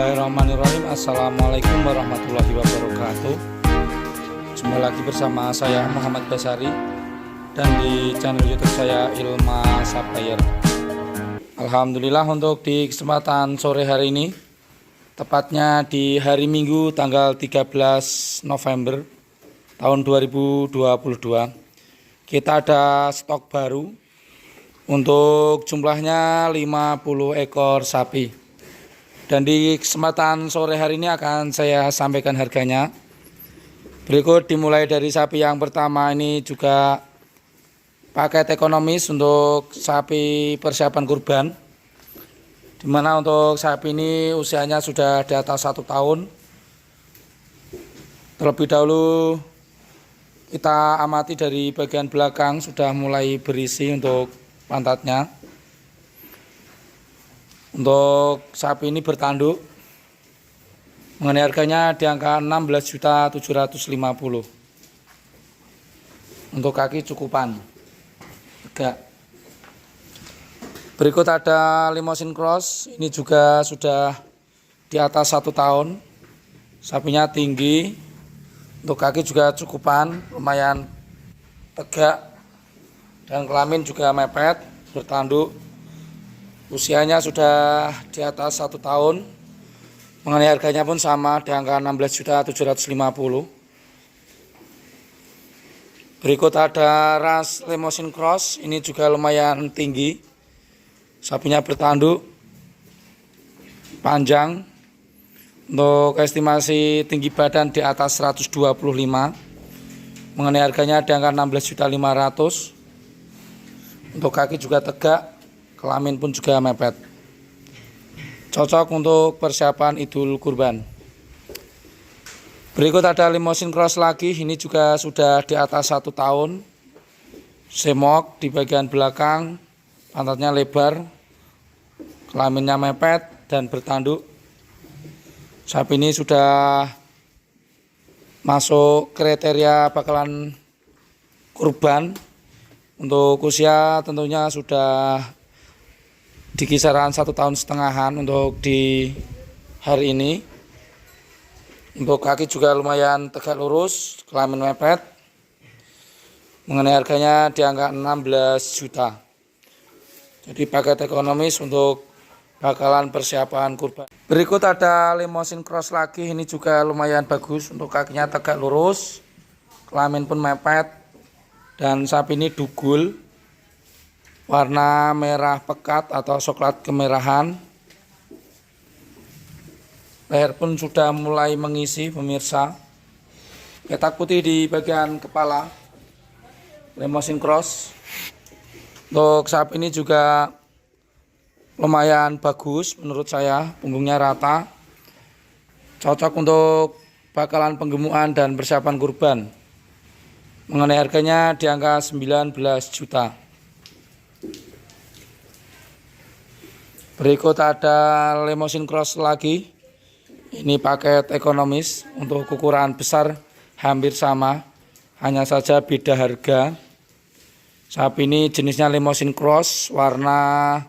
Bismillahirrahmanirrahim. Assalamualaikum warahmatullahi wabarakatuh. Jumpa lagi bersama saya Muhammad Basari dan di channel YouTube saya Ilma Supplier. Alhamdulillah, untuk di kesempatan sore hari ini, tepatnya di hari Minggu tanggal 13 November tahun 2022, kita ada stok baru untuk jumlahnya 50 ekor sapi. Dan di kesempatan sore hari ini akan saya sampaikan harganya. Berikut dimulai dari sapi yang pertama, ini juga paket ekonomis untuk sapi persiapan kurban. Dimana untuk sapi ini usianya sudah di atas 1 tahun. Terlebih dahulu kita amati dari bagian belakang sudah mulai berisi untuk pantatnya. Untuk sapi ini bertanduk, mengenai harganya di angka 16.750.000. Untuk kaki cukupan tegak. Berikut ada Limousin Cross, ini juga sudah di atas 1 tahun. Sapinya tinggi, untuk kaki juga cukupan, lumayan tegak, dan kelamin juga mepet, bertanduk. Usianya sudah di atas 1 tahun. Mengenai harganya pun sama di angka 16.750.000. Berikut ada ras Limousin Cross, ini juga lumayan tinggi. Sapinya bertanduk, panjang. Untuk estimasi tinggi badan di atas 125. Mengenai harganya di angka 16.500.000. Untuk kaki juga tegak, kelamin pun juga mepet. Cocok untuk persiapan Idul Kurban. Berikut ada Limousin Cross lagi, ini juga sudah di atas 1 tahun. Semok di bagian belakang, pantatnya lebar, kelaminnya mepet dan bertanduk. Sapi ini sudah masuk kriteria bakalan kurban. Untuk usia tentunya sudah di kisaran 1,5 tahun untuk di hari ini. Untuk kaki juga lumayan tegak lurus, kelamin mepet. Mengenai harganya di angka 16 juta. Jadi paket ekonomis untuk bakalan persiapan kurban. Berikut ada Limousin Cross lagi, ini juga lumayan bagus. Untuk kakinya tegak lurus, kelamin pun mepet, dan sapi ini dugul, warna merah pekat atau coklat kemerahan. Leher pun sudah mulai mengisi, pemirsa. Petak putih di bagian kepala. Limousin Cross. Untuk sapi ini juga lumayan bagus menurut saya. Punggungnya rata. Cocok untuk bakalan penggemukan dan persiapan kurban. Mengenai harganya di angka 19 juta. Berikut ada Limousin Cross lagi. Ini paket ekonomis, untuk ukuran besar hampir sama, hanya saja beda harga. Sapi ini jenisnya Limousin Cross, warna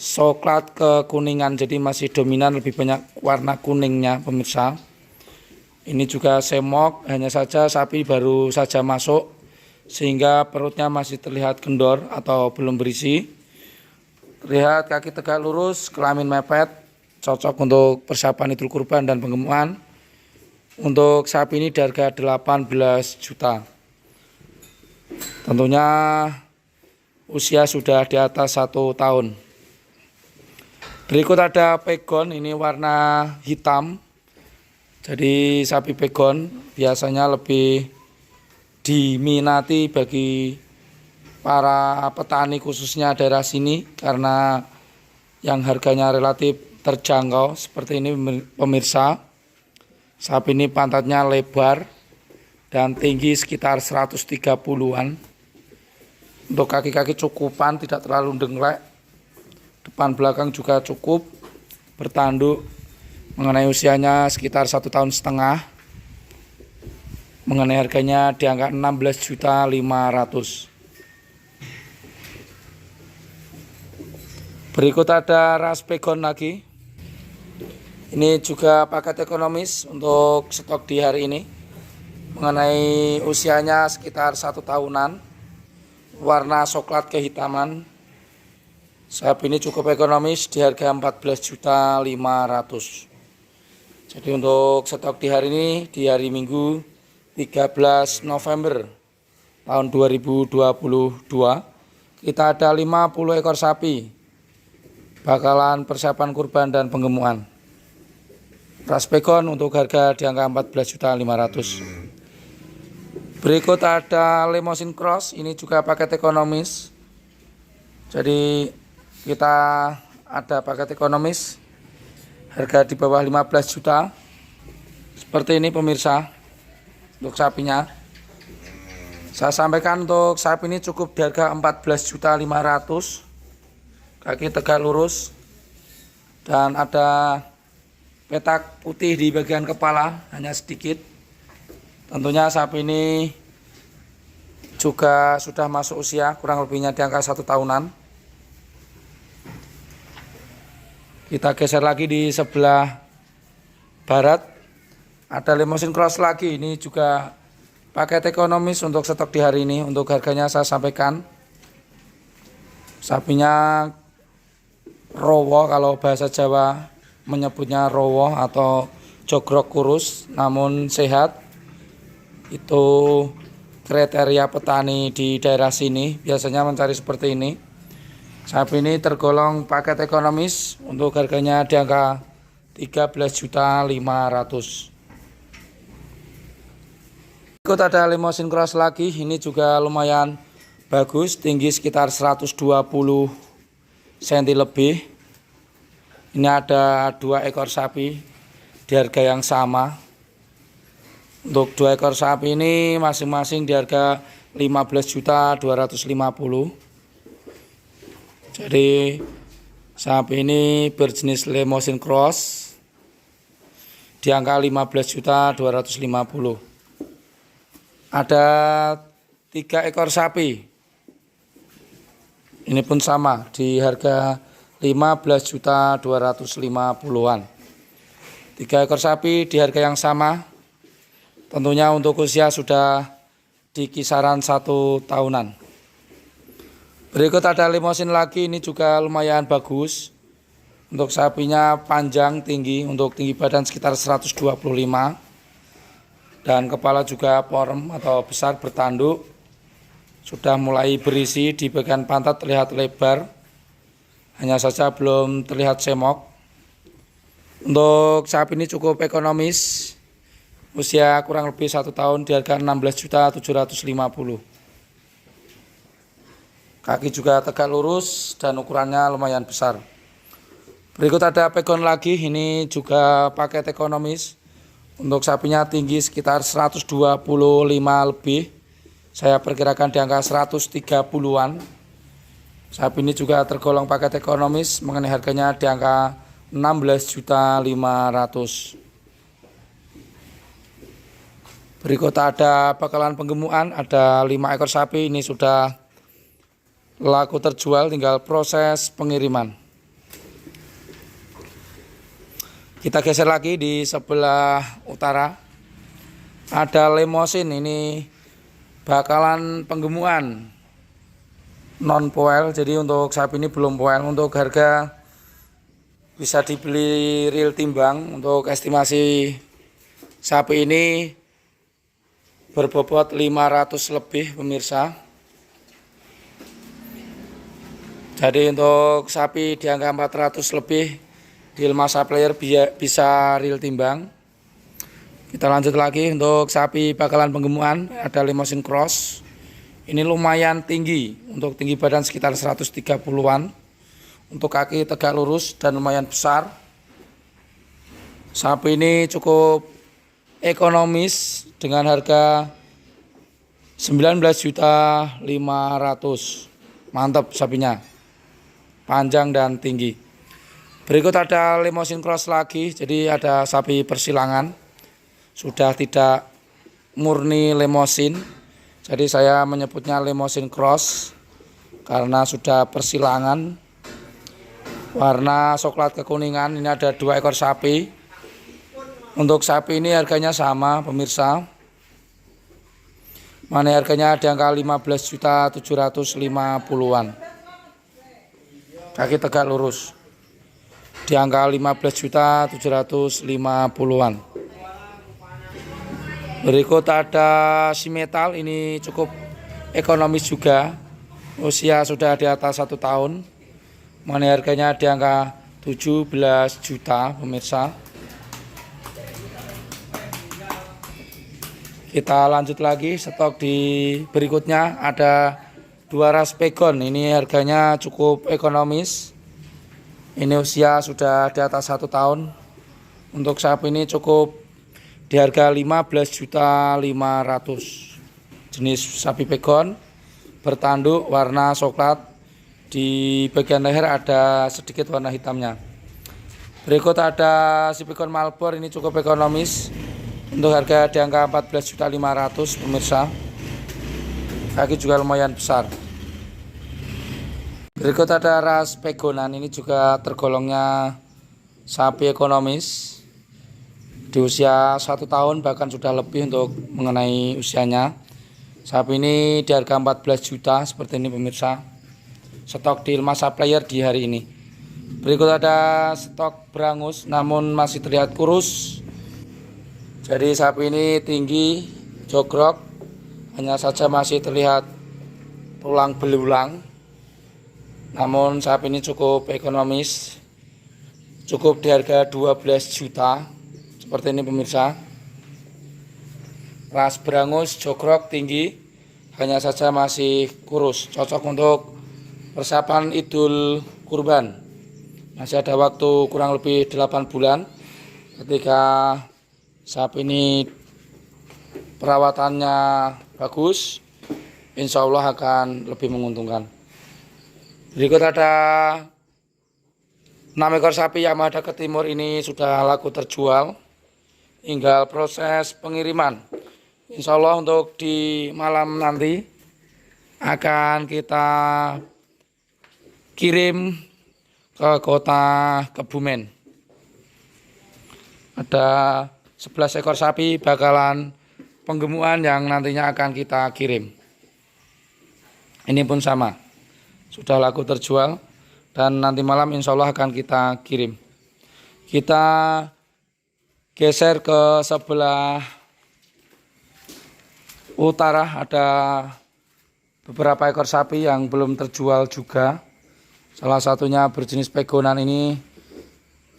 coklat kekuningan, jadi masih dominan lebih banyak warna kuningnya, pemirsa. Ini juga semok, hanya saja sapi baru saja masuk sehingga perutnya masih terlihat kendor atau belum berisi. Lihat kaki tegak lurus, kelamin mepet, cocok untuk persiapan Idul Kurban dan penggemukan. Untuk sapi ini di harga 18 juta. Tentunya usia sudah di atas 1 tahun. Berikut ada pegon, ini warna hitam. Jadi sapi pegon biasanya lebih diminati bagi para petani khususnya daerah sini karena yang harganya relatif terjangkau. Seperti ini pemirsa, sapi ini pantatnya lebar dan tinggi sekitar 130-an. Untuk kaki-kaki cukupan, tidak terlalu denglek, depan belakang juga cukup, bertanduk. Mengenai usianya sekitar 1,5 tahun. Mengenai harganya di angka 16.500.000. Berikut ada ras pegon lagi. Ini juga paket ekonomis untuk stok di hari ini. Mengenai usianya sekitar 1 tahunan, warna coklat kehitaman. Sapi ini cukup ekonomis di harga 14.500.000. Jadi untuk stok di hari ini, di hari Minggu 13 November tahun 2022, kita ada 50 ekor sapi bakalan persiapan kurban dan penggemukan. Ras pegon untuk harga di angka 14.500.000. Berikut ada Limousin Cross, ini juga paket ekonomis. Jadi kita ada paket ekonomis harga di bawah 15 juta. Seperti ini pemirsa untuk sapinya. Saya sampaikan untuk sapi ini cukup di harga 14.500.000. Kaki tegak lurus dan ada petak putih di bagian kepala hanya sedikit. Tentunya sapi ini juga sudah masuk usia, kurang lebihnya di angka 1 tahunan. Kita geser lagi di sebelah barat, ada Limousin Cross lagi. Ini juga paket ekonomis untuk stok di hari ini. Untuk harganya saya sampaikan, sapinya rowo, kalau bahasa Jawa menyebutnya rowo atau jogrok kurus namun sehat. Itu kriteria petani di daerah sini biasanya mencari seperti ini. Sapi ini tergolong paket ekonomis, untuk harganya di angka 13.500.000. Ikut ada Limousin Cross lagi, ini juga lumayan bagus, tinggi sekitar 120 cm lebih. Ini ada 2 ekor sapi di harga yang sama. Untuk 2 ekor sapi ini masing-masing di harga 15.250.000. Jadi sapi ini berjenis Limousin Cross di angka 15.250.000. Ada 3 ekor sapi. Ini pun sama di harga 15.250.000-an. 3 ekor sapi di harga yang sama. Tentunya untuk usia sudah di kisaran 1 tahunan. Berikut ada Limousin lagi, ini juga lumayan bagus. Untuk sapinya panjang tinggi, untuk tinggi badan sekitar 125. Dan kepala juga porem atau besar bertanduk. Sudah mulai berisi, di bagian pantat terlihat lebar. Hanya saja belum terlihat semok. Untuk sapi ini cukup ekonomis. Usia kurang lebih 1 tahun di harga 16.750.000. Kaki juga tegak lurus dan ukurannya lumayan besar. Berikut ada pegon lagi, ini juga paket ekonomis. Untuk sapinya tinggi sekitar 125 lebih. Saya perkirakan di angka 130-an. Sapi ini juga tergolong paket ekonomis, mengenai harganya di angka 16.500.000. Berikut ada bakalan penggemukan, ada 5 ekor sapi, ini sudah laku terjual, tinggal proses pengiriman. Kita geser lagi di sebelah utara, ada Limousin, ini bakalan penggemukan non poel. Jadi untuk sapi ini belum poel. Untuk harga bisa dibeli real timbang. Untuk estimasi sapi ini berbobot 500 lebih pemirsa. Jadi untuk sapi di angka 400 lebih di Ilma Supplier bisa real timbang. Kita lanjut lagi, untuk sapi bakalan penggemukan ada Limousin Cross. Ini lumayan tinggi, untuk tinggi badan sekitar 130-an. Untuk kaki tegak lurus dan lumayan besar. Sapi ini cukup ekonomis dengan harga 19.500.000. Mantap sapinya, panjang dan tinggi. Berikut ada Limousin Cross lagi, jadi ada sapi persilangan, sudah tidak murni Limousin. Jadi saya menyebutnya Limousin Cross karena sudah persilangan. Warna coklat kekuningan, ini ada 2 ekor sapi. Untuk sapi ini harganya sama pemirsa. Mana harganya di angka 15.750.000-an. Kaki tegak lurus. Di angka 15.750.000-an. Berikut ada si metal, ini cukup ekonomis juga. Usia sudah di atas 1 tahun. Mana harganya di angka 17 juta pemirsa. Kita lanjut lagi, stok di berikutnya ada 2 ras pegon. Ini harganya cukup ekonomis. Ini usia sudah di atas 1 tahun. Untuk sapi ini cukup di harga 15.500.000. Jenis sapi pegon bertanduk warna coklat. Di bagian leher ada sedikit warna hitamnya. Berikut ada si pegon Malbor, ini cukup ekonomis. Untuk harga di angka 14.500.000 pemirsa. Kaki juga lumayan besar. Berikut ada ras pegonan, ini juga tergolongnya sapi ekonomis. Di usia 1 tahun bahkan sudah lebih untuk mengenai usianya. Sapi ini di harga 14 juta seperti ini pemirsa. Stok di Ilma Supplier di hari ini. Berikut ada stok berangus namun masih terlihat kurus. Jadi sapi ini tinggi, jogrok, hanya saja masih terlihat tulang belulang. Namun sapi ini cukup ekonomis, cukup di harga 12 juta, seperti ini pemirsa. Ras berangus, jogrok, tinggi, hanya saja masih kurus, cocok untuk persiapan Idul Kurban. Masih ada waktu kurang lebih 8 bulan ketika sapi ini perawatannya bagus, insya Allah akan lebih menguntungkan. Berikut ada 6 ekor sapi Yamada ke Timur, ini sudah laku terjual. Tinggal proses pengiriman. Insya Allah untuk di malam nanti akan kita kirim ke kota Kebumen. Ada 11 ekor sapi bakalan penggemukan yang nantinya akan kita kirim. Ini pun sama, sudah laku terjual dan nanti malam insya Allah akan kita kirim. Kita geser ke sebelah utara, ada beberapa ekor sapi yang belum terjual juga. Salah satunya berjenis pegonan, ini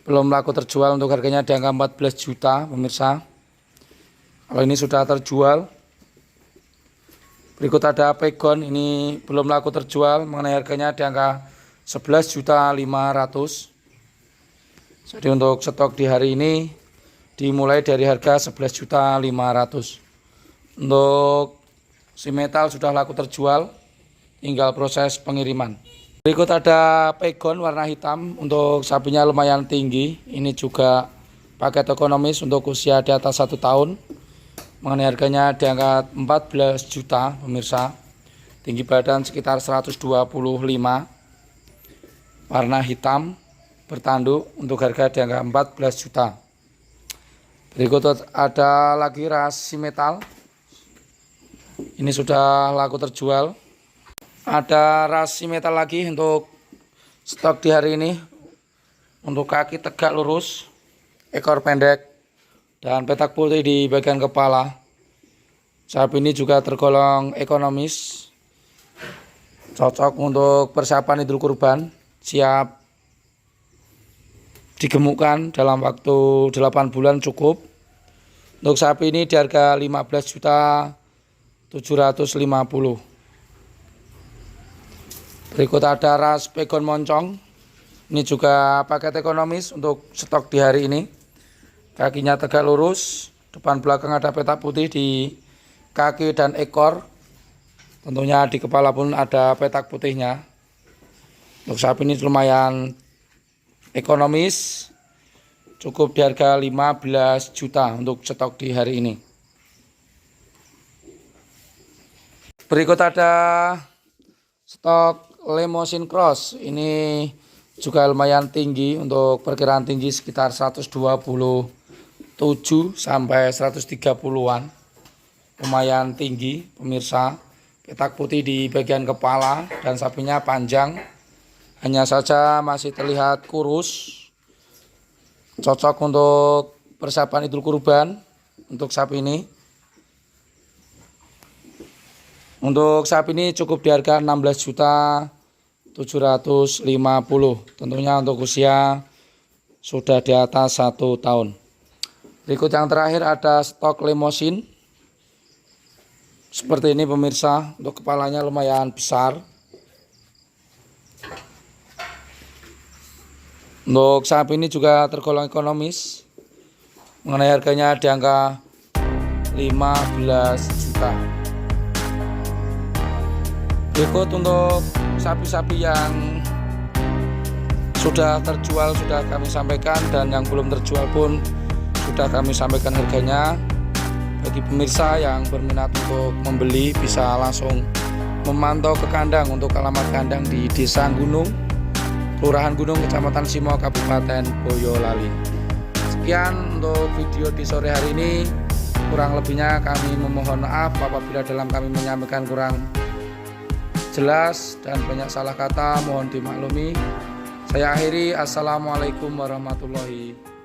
belum laku terjual, untuk harganya di angka 14 juta pemirsa. Kalau ini sudah terjual. Berikut ada pegon, ini belum laku terjual, mengenai harganya di angka 11.500.000. Jadi untuk stok di hari ini dimulai dari harga 11.500.000. Untuk si metal sudah laku terjual, tinggal proses pengiriman. Berikut ada pegon warna hitam, untuk sapinya lumayan tinggi. Ini juga paket ekonomis untuk usia di atas 1 tahun. Mengenai harganya di angka 14 juta pemirsa. Tinggi badan sekitar 125. Warna hitam, bertanduk, untuk harga di angka 14 juta. Berikut ada lagi ras si metal. Ini sudah laku terjual. Ada ras si metal lagi untuk stok di hari ini. Untuk kaki tegak lurus, ekor pendek, dan petak putih di bagian kepala. Sapi ini juga tergolong ekonomis, cocok untuk persiapan Idul Kurban, siap digemukkan dalam waktu 8 bulan cukup. Untuk sapi ini di harga 15.750.000. Berikut ada ras pegon moncong. Ini juga paket ekonomis untuk stok di hari ini. Kakinya tegak lurus, depan belakang ada petak putih di kaki dan ekor. Tentunya di kepala pun ada petak putihnya. Untuk sapi ini lumayan ekonomis, cukup di harga 15 juta untuk stok di hari ini. Berikut ada stok Limousin Cross, ini juga lumayan tinggi, untuk perkiraan tinggi sekitar 120 sampai 130-an. Lumayan tinggi pemirsa. Petak putih di bagian kepala dan sapinya panjang. Hanya saja masih terlihat kurus. Cocok untuk persiapan Idul Kurban untuk sapi ini. Untuk sapi ini cukup di harga 16.750.000. Tentunya untuk usia sudah di atas 1 tahun. Berikut yang terakhir ada stok limosin. Seperti ini pemirsa, untuk kepalanya lumayan besar. Untuk sapi ini juga tergolong ekonomis. Mengenai harganya di angka 15 juta. Berikut untuk sapi-sapi yang sudah terjual sudah kami sampaikan, dan yang belum terjual pun sudah kami sampaikan harganya. Bagi pemirsa yang berminat untuk membeli bisa langsung memantau ke kandang. Untuk alamat kandang di Desa Gunung, Kelurahan Gunung, Kecamatan Simo, Kabupaten Boyolali. Sekian untuk video di sore hari ini. Kurang lebihnya kami memohon maaf apabila dalam kami menyampaikan kurang jelas dan banyak salah kata, mohon dimaklumi. Saya akhiri, assalamualaikum warahmatullahi wabarakatuh.